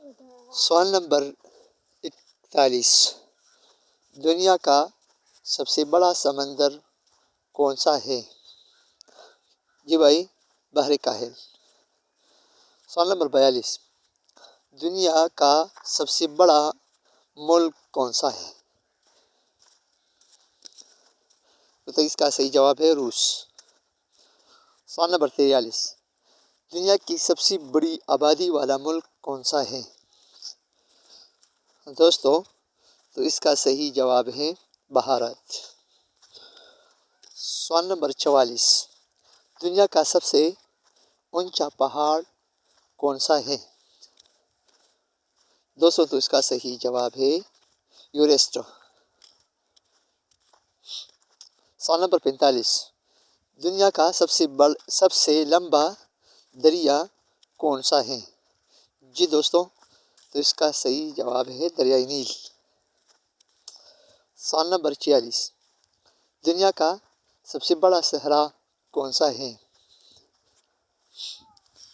سوال نمبر 41، دنیا کا سب سے بڑا سمندر کون سا ہے؟ جی بھائی، بحر کاہل۔ سوال نمبر 42، دنیا کا سب سے بڑا ملک کون سا ہے؟ تو اس کا صحیح جواب ہے روس۔ سوال نمبر 43، دنیا کی سب سے بڑی آبادی والا ملک کون سا ہے؟ دوستو، تو اس کا صحیح جواب ہے بھارت۔ سوال نمبر 44، دنیا کا سب سے اونچا پہاڑ کون سا ہے؟ دوستو، تو اس کا صحیح جواب ہے ایوریسٹ۔ سوال نمبر 45، دنیا کا سب سے لمبا دریا کون سا ہے؟ جی دوستو، تو اس کا صحیح جواب ہے دریائے نیل۔ سوال نمبر 46، دنیا کا سب سے بڑا صحرا کون سا ہے؟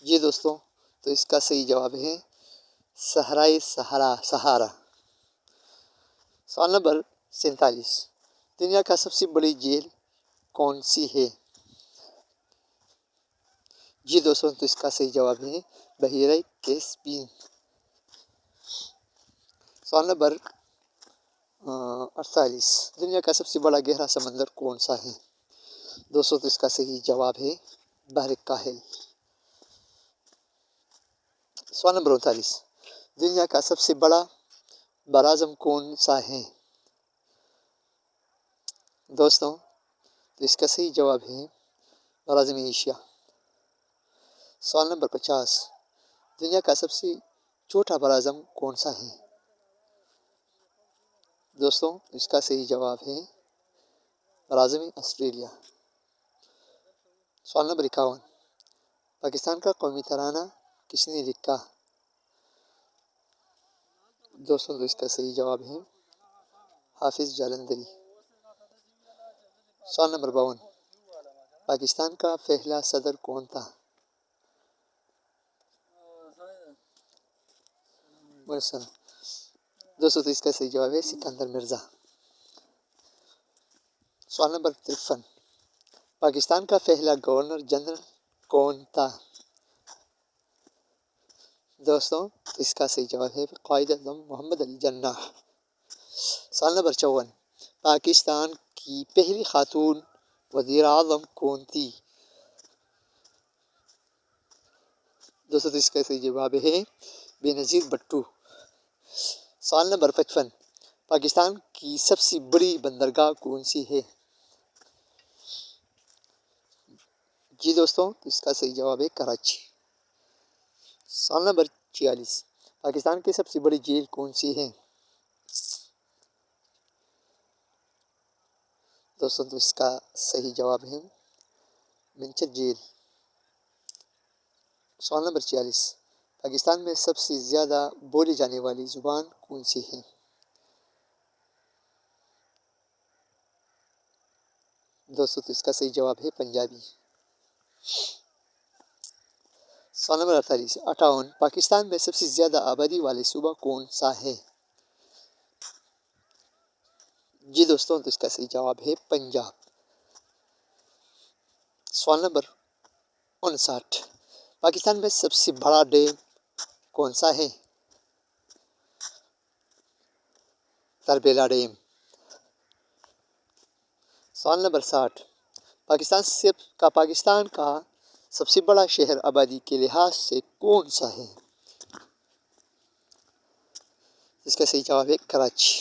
جی دوستو، تو اس کا صحیح جواب ہے صحرائے سہارا۔ سوال نمبر 47، دنیا کا سب سے بڑی جھیل کون سی ہے؟ جی دوستو، تو اس کا صحیح جواب ہے بحیرہ کیسپیئن۔ سوال نمبر 48، دنیا کا سب سے بڑا گہرا سمندر کون سا ہے؟ دوستو، تو اس کا صحیح جواب ہے بحر کاہل۔ سوال نمبر 39، دنیا کا سب سے بڑا براعظم کون سا ہے؟ دوستو، تو اس کا صحیح جواب ہے براعظم ایشیا۔ سوال نمبر 50، دنیا کا سب سے چھوٹا براعظم کون سا ہے؟ دوستو، اس کا صحیح جواب ہے براعظم آسٹریلیا۔ سوال نمبر 51، پاکستان کا قومی ترانہ کس نے لکھا؟ دوستو، تو اس کا صحیح جواب ہے حافظ جالندھری۔ سوال نمبر 52، پاکستان کا پہلا صدر کون تھا؟ دوستو، تو اس کا صحیح جواب ہے سکندر مرزا۔ سوال نمبر 53، پاکستان کا پہلا گورنر جنرل کون تھا؟ دوستو، تو اس کا صحیح جواب ہے قائد اعظم محمد علی جناح۔ سوال نمبر 54، پاکستان کی پہلی خاتون وزیر اعظم کون تھی؟ دوستو، تو اس کا صحیح جواب ہے بے نظیر بھٹو۔ سوال نمبر 55، پاکستان کی سب سے بڑی بندرگاہ کون سی ہے؟ جی دوستو، تو اس کا صحیح جواب ہے کراچی۔ سوال نمبر 46، پاکستان کی سب سے بڑی جھیل کون سی ہے؟ دوستو، تو اس کا صحیح جواب ہے منچر جھیل۔ سوال نمبر 46، پاکستان میں سب سے زیادہ بولی جانے والی زبان کون سی ہے؟ دوستو، تو اس کا صحیح جواب ہے پنجابی۔ سوال نمبر 58، پاکستان میں سب سے زیادہ آبادی والے صوبہ کون سا ہے؟ جی دوستو، تو اس کا صحیح جواب ہے پنجاب۔ سوال نمبر 59، پاکستان میں سب سے بڑا ڈیم کون سا ہے؟ تربیلا ڈیم۔ سوال نمبر 60، پاکستان کا سب سے بڑا شہر آبادی کے لحاظ سے کون سا ہے؟ اس کا صحیح جواب ہے کراچی۔